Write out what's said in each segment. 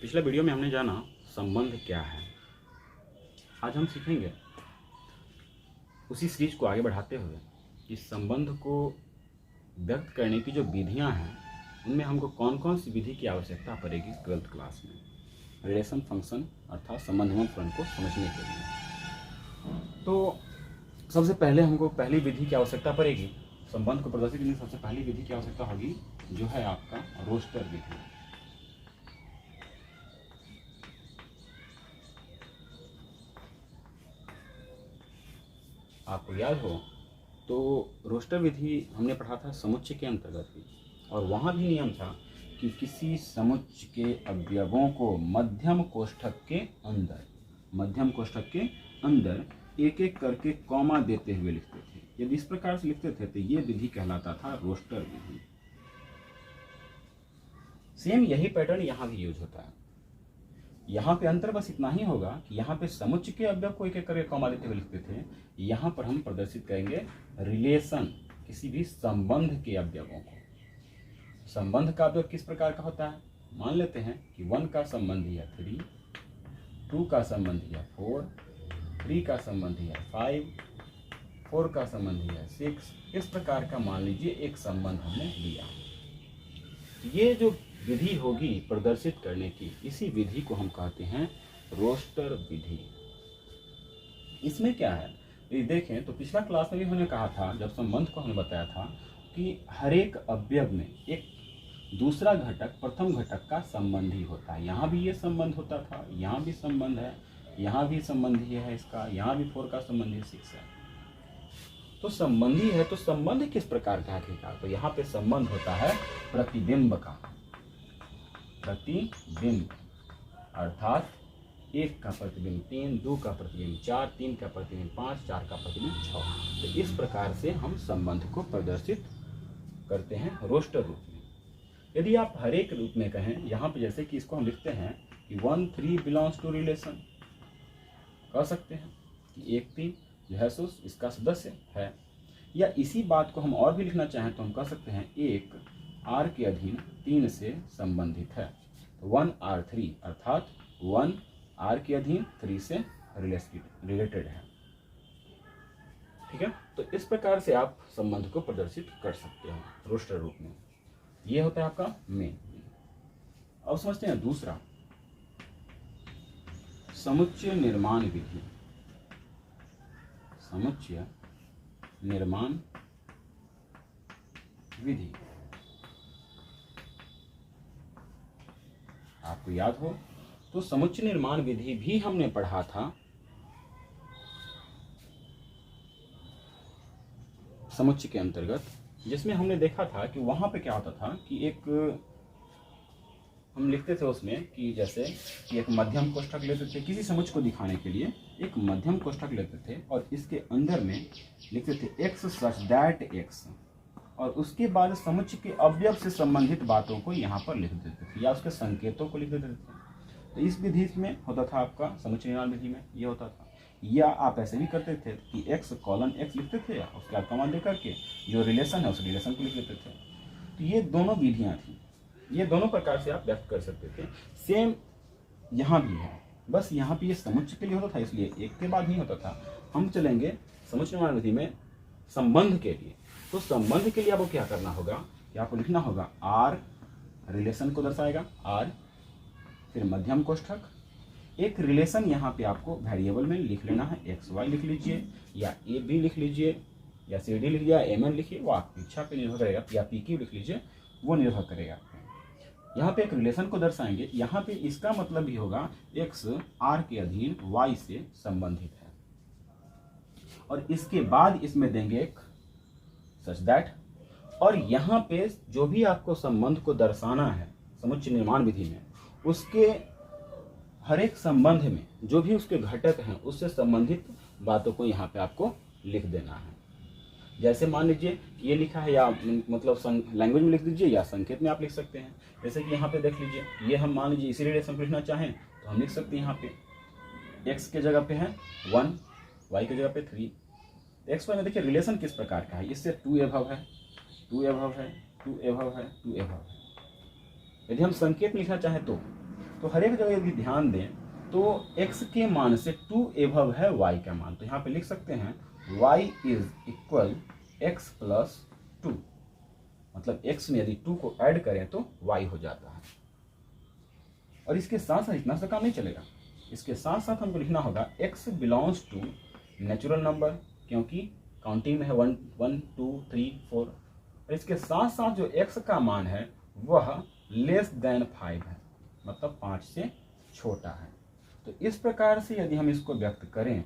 पिछले वीडियो में हमने जाना संबंध क्या है। आज हम सीखेंगे उसी सीरीज को आगे बढ़ाते हुए इस संबंध को व्यक्त करने की जो विधियां हैं उनमें हमको कौन कौन सी विधि की आवश्यकता पड़ेगी 12th क्लास में रिलेशन फंक्शन अर्थात संबंध फलन को समझने के लिए। तो सबसे पहले हमको पहली विधि की आवश्यकता पड़ेगी, संबंध को प्रदर्शित करने की सबसे पहली विधि की आवश्यकता होगी जो है आपका रोस्टर विधि। आपको याद हो तो रोस्टर विधि हमने पढ़ा था समुच्चय के अंतर्गत भी, और वहाँ भी नियम था कि किसी समुच्चय के अवयवों को मध्यम कोष्ठक के अंदर एक एक करके कॉमा देते हुए लिखते थे। यदि इस प्रकार से लिखते थे तो ये विधि कहलाता था रोस्टर विधि। सेम यही पैटर्न यहाँ भी यूज होता है। यहाँ पे अंतर बस इतना ही होगा कि यहाँ पे समुच्चय के अवयव को एक एक करके कॉमा देते हुए लिखते थे, यहाँ पर हम प्रदर्शित करेंगे रिलेशन, किसी भी संबंध के अवयवों को। संबंध का अवयव किस प्रकार का होता है, मान लेते हैं कि 1 का संबंधी है 3, 2 का संबंधी है 4, 3 का संबंधी है 5, 4 का संबंधी है 6। इस प्रकार का मान लीजिए एक संबंध हमने लिया। ये जो विधि होगी प्रदर्शित करने की, इसी विधि को हम कहते हैं रोस्टर विधि। इसमें क्या है, ये देखें तो पिछला क्लास में भी हमने कहा था, जब संबंध को हमने बताया था कि हर एक अवयव में एक दूसरा घटक प्रथम घटक का संबंधी होता है। यहाँ भी ये संबंध होता था, यहाँ भी संबंध है, यहाँ भी संबंधी है इसका, यहाँ भी 4 का संबंधी 6 है। तो संबंधी है तो संबंध किस प्रकार का है, तो यहाँ पे संबंध होता है प्रतिबिंब का। प्रतिबिंब अर्थात 1 का प्रतिबिंब 3, 2 का प्रतिबिंब 4, 3 का प्रतिबिंब 5, 4 का प्रतिबिंब 6। तो इस प्रकार से हम संबंध को प्रदर्शित करते हैं रोस्टर रूप में। यदि आप हर एक रूप में कहें, यहाँ पे जैसे कि इसको हम लिखते हैं कि 1 3 बिलोंग्स टू रिलेशन, कह सकते हैं कि 1 3 जो है सो इसका सदस्य है। या इसी बात को हम और भी लिखना चाहें तो हम कह सकते हैं 1 R के अधीन 3 से संबंधित है। तो 1 R 3 अर्थात 1 R के अधीन 3 से रिलेटेड है। ठीक है, तो इस प्रकार से आप संबंध को प्रदर्शित कर सकते हैं रोस्टर रूप में। यह होता है आपका मेन। अब समझते हैं दूसरा, समुच्चय निर्माण विधि। समुच्चय निर्माण विधि आपको याद हो तो समुच्चय निर्माण विधि भी हमने पढ़ा था समुच्चय के अंतर्गत, जिसमें हमने देखा था कि वहां पे क्या होता था कि एक हम लिखते थे उसमें कि जैसे कि एक मध्यम कोष्ठक लेते थे किसी समुच्चय को दिखाने के लिए, एक मध्यम कोष्ठक लेते थे और इसके अंदर में लिखते थे x such that x, और उसके बाद समुच्चय के अवयव से संबंधित बातों को यहाँ पर लिख देते थे या उसके संकेतों को लिख देते थे। तो इस विधि में होता था आपका समुच्चय निर्माण विधि में ये होता था। या आप ऐसे भी करते थे कि x कॉलन x लिखते थे, उसके बाद कॉमा दे करके जो रिलेशन है उस रिलेशन को लिख देते थे। तो ये दोनों विधियाँ थी, ये दोनों प्रकार से आप व्यक्त कर सकते थे। सेम यहाँ भी है, बस यहाँ पे ये समुच्चय के लिए होता था इसलिए एक के बाद नहीं होता था। हम चलेंगे समुच्चय निर्माण विधि में संबंध के लिए। तो संबंध के लिए आपको क्या करना होगा कि आपको लिखना होगा R रिलेशन को दर्शाएगा R, फिर मध्यम कोष्ठक, एक रिलेशन यहाँ पे आपको वेरिएबल में लिख लेना है, एक्स वाई लिख लीजिए या ए बी लिख लीजिए या सी डी लिख लिया, एम एन लिखिए, वो आपकी इच्छा पे निर्भर करेगा, या पी क्यू लिख लीजिए, वो निर्भर करेगा। यहाँ पे एक रिलेशन को दर्शाएंगे, यहाँ पे इसका मतलब भी होगा एक्स आर के अधीन वाई से संबंधित है, और इसके बाद इसमें देंगे एक सच दैट, और यहाँ पे जो भी आपको संबंध को दर्शाना है समुच्चय निर्माण विधि में, उसके हर एक संबंध में जो भी उसके घटक हैं उससे संबंधित बातों को यहाँ पे आपको लिख देना है। जैसे मान लीजिए ये लिखा है, या मतलब लैंग्वेज में लिख दीजिए या संकेत में आप लिख सकते हैं। जैसे कि यहाँ पे देख लीजिए, ये हम मान लीजिए इसी रिलेशन को लिखना चाहें तो हम लिख सकते हैं, यहाँ पे x के जगह पे है 1, y के जगह पे 3। एक्स वाई में देखिए रिलेशन किस प्रकार का है, इससे 2 एभव है, 2 एभव है, 2 एभव है, 2 एभव है। यदि हम संकेत लिखना चाहें तो तो हर एक जगह यदि ध्यान दें तो x के मान से 2 एबव है y का मान, तो यहाँ पे लिख सकते हैं y is equal x plus 2, मतलब x में यदि 2 को ऐड करें तो y हो जाता है। और इसके साथ साथ इतना सा काम नहीं चलेगा, इसके साथ साथ हमको लिखना होगा x belongs to natural number, क्योंकि काउंटिंग में है 1 1 2 3 4, और इसके साथ साथ जो x का मान है वह लेस देन 5 है, मतलब 5 से छोटा है। तो इस प्रकार से यदि हम इसको व्यक्त करें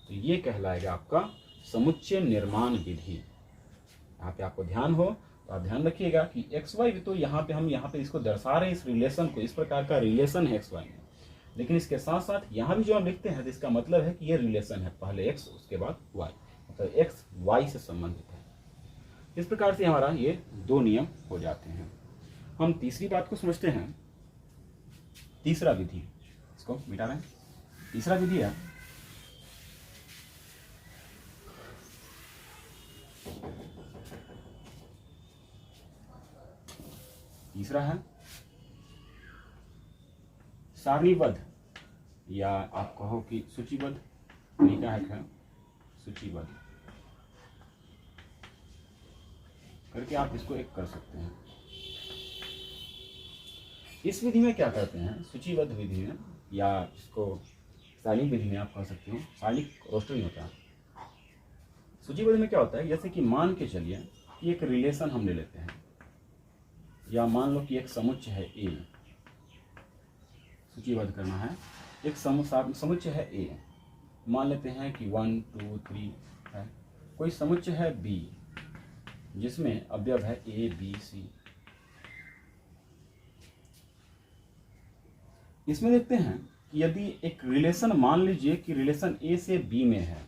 तो ये कहलाएगा आपका समुच्चय निर्माण विधि। यहाँ पे आपको ध्यान हो तो आप ध्यान रखिएगा कि एक्स वाई, तो यहाँ पे इसको दर्शा रहे हैं, इस रिलेशन को, इस प्रकार का रिलेशन है एक्स वाई में, लेकिन इसके साथ साथ यहाँ भी जो हम लिखते हैं तो इसका मतलब है कि ये रिलेशन है, पहले एक्स उसके बाद वाई, मतलब एक्स वाई से संबंधित है। इस प्रकार से हमारा ये 2 नियम हो जाते हैं। हम तीसरी बात को समझते हैं, तीसरा विधि, इसको मिटा रहे हैं। तीसरा विधि है सारणीबद्ध, या आप कहो कि सूचीबद्ध तरीका है, सूचीबद्ध करके आप इसको एक कर सकते हैं। इस विधि में क्या करते हैं, सूचीबद्ध विधि में, या इसको सारणिक विधि में आप कह सकते हो, सारणिक रोस्टरिंग होता है। सूचीबद्ध में क्या होता है, जैसे कि मान के चलिए कि एक रिलेशन हम ले लेते हैं, या मान लो कि एक समुच्चय है ए, सूचीबद्ध करना है, एक समुच्चय है ए, मान लेते हैं कि 1 2 3 है। कोई समुच्चय है बी जिसमें अवयव है ए बी सी। इसमें देखते हैं कि यदि एक रिलेशन, मान लीजिए कि रिलेशन ए से बी में है,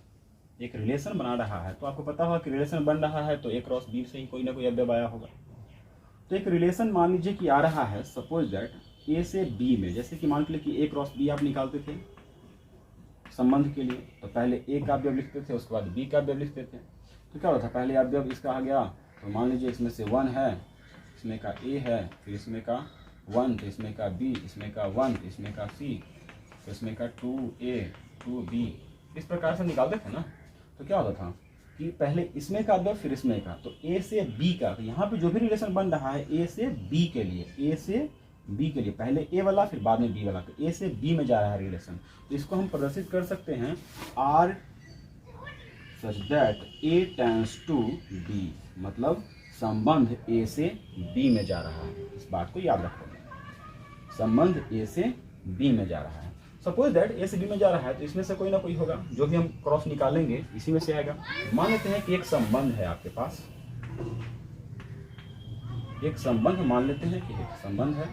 एक रिलेशन बना रहा है, तो आपको पता होगा कि रिलेशन बन रहा है तो ए क्रॉस बी से ही कोई ना कोई अवयव आया होगा। तो एक रिलेशन मान लीजिए कि आ रहा है, सपोज दैट ए से बी में, जैसे कि मान लीजिए कि ए क्रॉस बी आप निकालते थे संबंध के लिए, तो पहले ए का अवयव लिखते थे, उसके बाद बी का अवयव लिखते थे। तो क्या होता था, पहले अवयव इसका आ गया, तो मान लीजिए इसमें से 1 है, इसमें का ए है, फिर इसमें का 1, तो इसमें का बी, इसमें का 1, इसमें का सी, तो इसमें का 2a 2b, इस प्रकार से निकालते थे ना। तो क्या होता था कि पहले इसमें का अवयव फिर इसमें का, तो ए से बी का, तो यहाँ पे जो भी रिलेशन बन रहा है ए से बी के लिए, ए से बी के लिए, पहले ए वाला फिर बाद में बी वाला, तो ए से बी में जा रहा है रिलेशन, तो इसको हम प्रदर्शित कर सकते हैं are such that a tends to be, मतलब संबंध ए से बी में जा रहा है। इस बात को याद रखो, संबंध ए से बी में जा रहा है। सपोज दैट ए से बी में जा रहा है तो इसमें से कोई ना कोई होगा, जो भी हम क्रॉस निकालेंगे इसी में से आएगा। मान लेते हैं कि एक संबंध है आपके पास, एक संबंध मान लेते हैं कि एक संबंध है,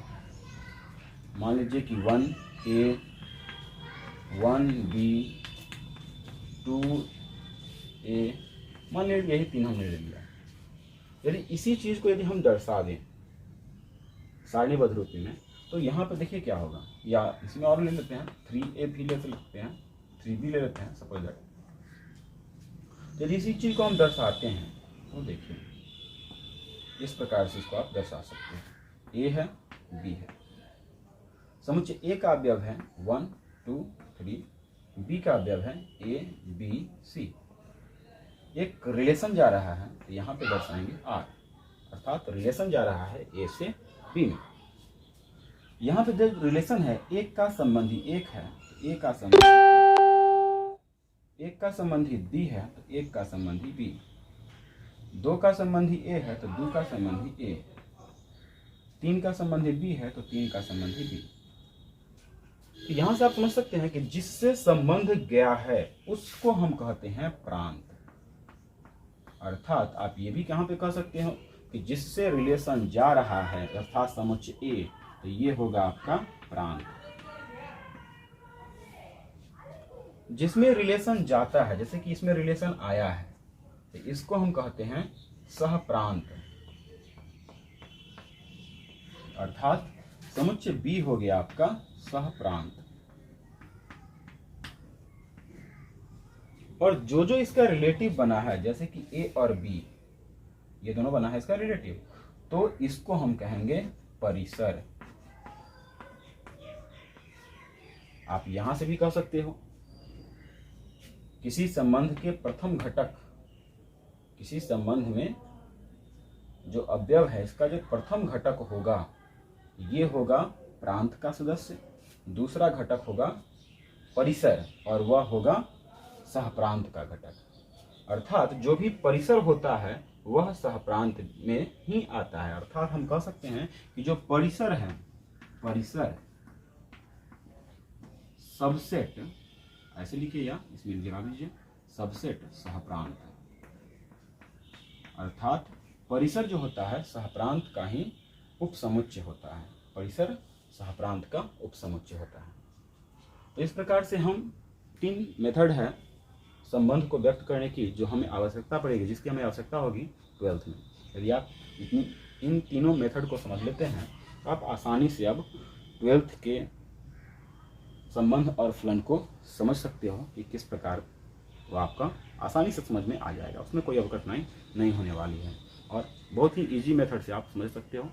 मान लीजिए कि 1a 1b 2a, मान लीजिए यही 3 हमने ले लिया। यदि इसी चीज को यदि हम दर्शा दें सारणीबद्ध रूप में, तो यहाँ पे देखिए क्या होगा, या इसमें और ले लेते हैं 3a भी ले सकते हैं, 3b ले लेते हैं सपोज दैट। यदि इसी चीज को हम दर्शाते हैं तो देखिए इस प्रकार से इसको आप दर्शा सकते हैं, a है b है, समुच्चय ए का अवयव है 1 2 3, बी का अवयव है a b c, एक रिलेशन जा रहा है तो यहाँ पे दर्शाएंगे r, अर्थात रिलेशन जा रहा है ए से बी में। यहाँ पे जब रिलेशन है एक का संबंधी एक है तो एक का संबंधी बी है तो एक का संबंधी बी, 2 का संबंधी ए है तो 2 का संबंधी ए, 3 का संबंधी बी है तो 3 का संबंधी बी। तो यहाँ से आप समझ सकते हैं कि जिससे संबंध गया है उसको हम कहते हैं प्रांत। अर्थात आप ये भी कहाँ पे कह सकते हो कि जिससे रिलेशन जा रहा है अर्थात समुच्चय ए, तो ये होगा आपका प्रांत। जिसमें रिलेशन जाता है, जैसे कि इसमें रिलेशन आया है, तो इसको हम कहते हैं सहप्रांत। अर्थात समुच्चय बी हो गया आपका सहप्रांत। और जो जो इसका रिलेटिव बना है, जैसे कि ए और बी ये दोनों बना है इसका रिलेटिव, तो इसको हम कहेंगे परिसर। आप यहां से भी कह सकते हो किसी संबंध के प्रथम घटक, किसी संबंध में जो अवयव है इसका जो प्रथम घटक होगा ये होगा प्रांत का सदस्य, दूसरा घटक होगा परिसर और वह होगा सहप्रांत का घटक। अर्थात जो भी परिसर होता है वह सहप्रांत में ही आता है। अर्थात हम कह सकते हैं कि जो परिसर है, परिसर सबसेट, ऐसे लिखिए या इसमें गिरा दीजिए, सबसेट सहप्रांत। अर्थात परिसर जो होता है सहप्रांत का ही उपसमुच्चय होता है, परिसर सहप्रांत का उपसमुच्चय होता है। तो इस प्रकार से हम 3 मेथड है संबंध को व्यक्त करने की जो हमें आवश्यकता पड़ेगी, जिसकी हमें आवश्यकता होगी 12th में। यदि आप इन तीनों मेथड को समझ लेते हैं तो आप आसानी से अब 12th के संबंध और फलन को समझ सकते हो कि किस प्रकार वो आपका आसानी से समझ में आ जाएगा, उसमें कोई कठिनाई नहीं होने वाली है और बहुत ही इजी मेथड से आप समझ सकते हो।